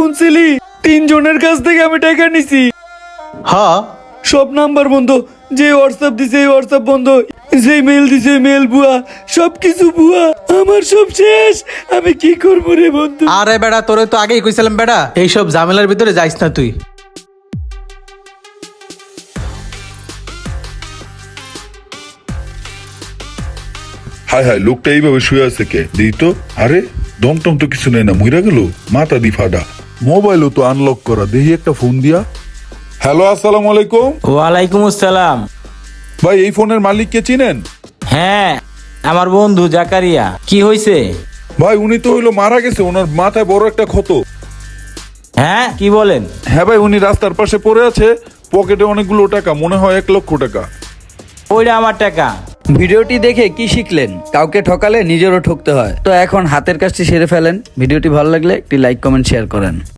শুনছিলি 3 জনের কাছ থেকে আমি টাকা নিছি। হ্যাঁ, সব নাম্বার বন্ধ, যে হোয়াটসঅ্যাপ দিছে এই হোয়াটসঅ্যাপ বন্ধ, যে মেল দিছে মেল ভুয়া, সবকিছু ভুয়া। আমার সব শেষ, আমি কি করবো রে বন্ধু? আরে বেড়া, তোরে তো আগেই কইছিলাম বেড়া, এইসব ঝামেলার ভিতরে যাইস না তুই। হায় হায়, লোকটা এইভাবে শুয়ে আছে কে? দিই তো। আরে দমটম তো কিছু নেই না, মইরা গেল। মাথা দি ফাটা। মোবাইলও তো আনলক করা, দেখি একটা ফোন দিয়া। হ্যালো, আসসালামু আলাইকুম। ওয়ালাইকুম আসসালাম। ভাই, এই ফোনের মালিক কে চিনেন? হ্যাঁ, আমার বন্ধু জাকারিয়া। কি হয়েছে? ভাই, উনি তো হইলো মারা গেছে, ওনার মাথায় বড় একটা ক্ষত। হ্যাঁ, কি বলেন? হ্যাঁ ভাই, উনি রাস্তার পাশে পড়ে আছে, পকেটে অনেকগুলো টাকা, মনে হয় 1,00,000 টাকা। ওইটা আমার টাকা। ভিডিওটি দেখে কি শিখলেন? কাউকে ঠকালে নিজেরও ঠকতে হয়। তো এখন হাতের কাজটি সেরে ফেলেন। ভিডিওটি ভালো লাগলে একটি লাইক, কমেন্ট, শেয়ার করেন।